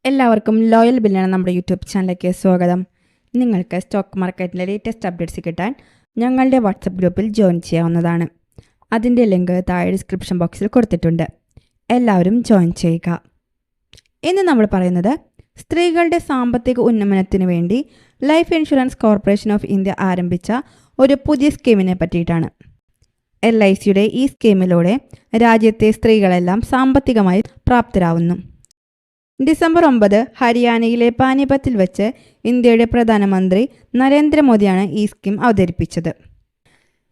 എല്ലാവർക്കും ലോയൽ ബില്ലാണ് നമ്മുടെ യൂട്യൂബ് ചാനലിലേക്ക് സ്വാഗതം. നിങ്ങൾക്ക് സ്റ്റോക്ക് മാർക്കറ്റിലെ ലേറ്റസ്റ്റ് അപ്ഡേറ്റ്സ് കിട്ടാൻ ഞങ്ങളുടെ വാട്സപ്പ് ഗ്രൂപ്പിൽ ജോയിൻ ചെയ്യാവുന്നതാണ്. അതിൻ്റെ ലിങ്ക് താഴെ ഡിസ്ക്രിപ്ഷൻ ബോക്സിൽ കൊടുത്തിട്ടുണ്ട്. എല്ലാവരും ജോയിൻ ചെയ്യുക. ഇന്ന് നമ്മൾ പറയുന്നത് സ്ത്രീകളുടെ സാമ്പത്തിക ഉന്നമനത്തിന് വേണ്ടി life insurance corporation of India ആരംഭിച്ച ഒരു പുതിയ സ്കീമിനെ പറ്റിയിട്ടാണ്. LICയുടെ ഈ സ്കീമിലൂടെ രാജ്യത്തെ സ്ത്രീകളെല്ലാം സാമ്പത്തികമായി പ്രാപ്തരാവുന്നു. ഡിസംബർ 9 ഹരിയാനയിലെ പാനിപത്തിൽ വെച്ച് ഇന്ത്യയുടെ പ്രധാനമന്ത്രി നരേന്ദ്രമോദിയാണ് ഈ സ്കീം അവതരിപ്പിച്ചത്.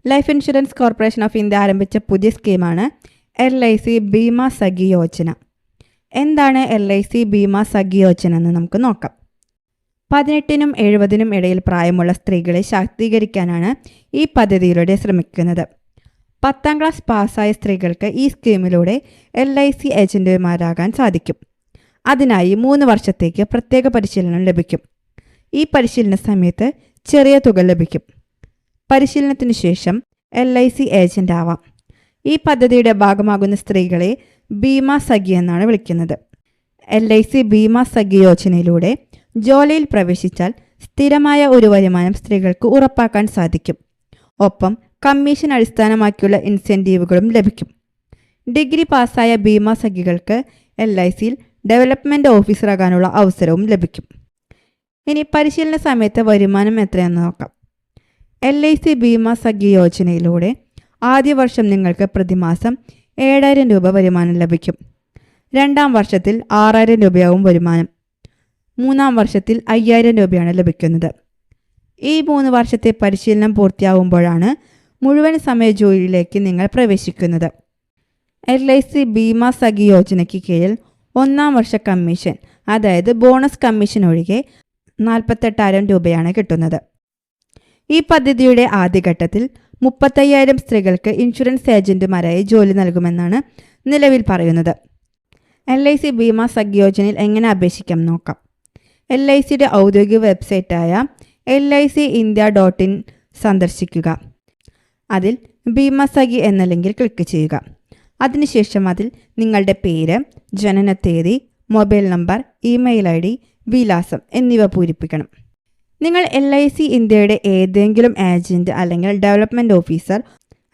Life insurance corporation of India ആരംഭിച്ച പുതിയ സ്കീമാണ് LIC ബീമാ സഖി യോജന. എന്താണ് LIC ബീമാ സഖി യോജന എന്ന് നമുക്ക് നോക്കാം. 18നും 70നും ഇടയിൽ പ്രായമുള്ള സ്ത്രീകളെ ശാക്തീകരിക്കാനാണ് ഈ പദ്ധതിയിലൂടെ ശ്രമിക്കുന്നത്. 10ാം ക്ലാസ് പാസ്സായ സ്ത്രീകൾക്ക് ഈ സ്കീമിലൂടെ LIC ഏജന്റുമാരാകാൻ സാധിക്കും. അതിനായി 3 വർഷത്തേക്ക് പ്രത്യേക പരിശീലനം ലഭിക്കും. ഈ പരിശീലന സമയത്ത് ചെറിയ തുക ലഭിക്കും. പരിശീലനത്തിന് ശേഷം LIC ഏജന്റ് ആവാം. ഈ പദ്ധതിയുടെ ഭാഗമാകുന്ന സ്ത്രീകളെ ബീമാ സഖി എന്നാണ് വിളിക്കുന്നത്. LIC ബീമാ സഖി യോജനയിലൂടെ ജോലിയിൽ പ്രവേശിച്ചാൽ സ്ഥിരമായ ഒരു വരുമാനം സ്ത്രീകൾക്ക് ഉറപ്പാക്കാൻ സാധിക്കും. ഒപ്പം കമ്മീഷൻ അടിസ്ഥാനമാക്കിയുള്ള ഇൻസെൻറ്റീവുകളും ലഭിക്കും. ഡിഗ്രി പാസ്സായ ബീമാ സഖികൾക്ക് LICയിൽ ഡെവലപ്മെൻറ്റ് ഓഫീസറാകാനുള്ള അവസരവും ലഭിക്കും. ഇനി പരിശീലന സമയത്ത് വരുമാനം എത്രയെന്ന് നോക്കാം. LIC ബീമാ സഖി യോജനയിലൂടെ ആദ്യ വർഷം നിങ്ങൾക്ക് പ്രതിമാസം 7,000 രൂപ വരുമാനം ലഭിക്കും. 2ാം വർഷത്തിൽ 6,000 രൂപയാവും വരുമാനം. 3ാം വർഷത്തിൽ 5,000 രൂപയാണ് ലഭിക്കുന്നത്. ഈ 3 വർഷത്തെ പരിശീലനം പൂർത്തിയാവുമ്പോഴാണ് മുഴുവൻ സമയ ജോലിയിലേക്ക് നിങ്ങൾ പ്രവേശിക്കുന്നത്. LIC ബീമാ സഖി യോജനയ്ക്ക് കീഴിൽ 1ാം വർഷ കമ്മീഷൻ, അതായത് ബോണസ് കമ്മീഷൻ ഒഴികെ 48,000 രൂപയാണ് കിട്ടുന്നത്. ഈ പദ്ധതിയുടെ ആദ്യഘട്ടത്തിൽ 35,000 സ്ത്രീകൾക്ക് ഇൻഷുറൻസ് ഏജന്റുമാരായി ജോലി നൽകുമെന്നാണ് നിലവിൽ പറയുന്നത്. LIC ബീമാ സഖി യോജനയിൽ എങ്ങനെ അപേക്ഷിക്കാം നോക്കാം. LICയുടെ ഔദ്യോഗിക വെബ്സൈറ്റായ licindia.in സന്ദർശിക്കുക. അതിൽ ബീമാ സഖി എന്ന ലിങ്കിൽ ക്ലിക്ക് ചെയ്യുക. അതിനുശേഷം അതിൽ നിങ്ങളുടെ പേര്, ജനനത്തീയതി, മൊബൈൽ നമ്പർ, ഇമെയിൽ ID, വിലാസം എന്നിവ പൂരിപ്പിക്കണം. നിങ്ങൾ LIC ഇന്ത്യയുടെ ഏതെങ്കിലും ഏജന്റ് അല്ലെങ്കിൽ ഡെവലപ്മെൻറ്റ് ഓഫീസർ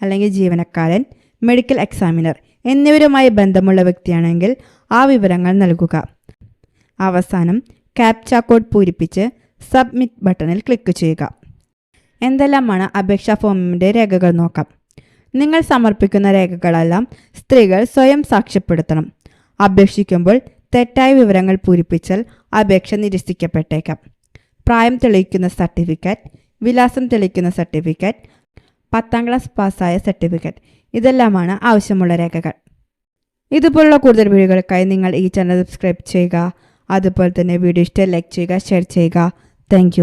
അല്ലെങ്കിൽ ജീവനക്കാരൻ, മെഡിക്കൽ എക്സാമിനർ എന്നിവരുമായി ബന്ധമുള്ള വ്യക്തിയാണെങ്കിൽ ആ വിവരങ്ങൾ നൽകുക. അവസാനം ക്യാപ്ച കോഡ് പൂരിപ്പിച്ച് സബ്മിറ്റ് ബട്ടണിൽ ക്ലിക്ക് ചെയ്യുക. എന്തെല്ലാമാണ് അപേക്ഷാ ഫോമിൻ്റെ രേഖകൾ നോക്കാം. നിങ്ങൾ സമർപ്പിക്കുന്ന രേഖകളെല്ലാം സ്ത്രീകൾ സ്വയം സാക്ഷ്യപ്പെടുത്തണം. അപേക്ഷിക്കുമ്പോൾ തെറ്റായ വിവരങ്ങൾ പൂരിപ്പിച്ചാൽ അപേക്ഷ നിരസിക്കപ്പെട്ടേക്കാം. പ്രായം തെളിയിക്കുന്ന സർട്ടിഫിക്കറ്റ്, വിലാസം തെളിയിക്കുന്ന സർട്ടിഫിക്കറ്റ്, 10ാം ക്ലാസ് പാസ്സായ സർട്ടിഫിക്കറ്റ് ഇതെല്ലാമാണ് ആവശ്യമുള്ള രേഖകൾ. ഇതുപോലുള്ള കൂടുതൽ വീഡിയോകൾക്കായി നിങ്ങൾ ഈ ചാനൽ സബ്സ്ക്രൈബ് ചെയ്യുക. അതുപോലെ തന്നെ വീഡിയോ ഇഷ്ടം ലൈക്ക് ചെയ്യുക, ഷെയർ ചെയ്യുക. താങ്ക്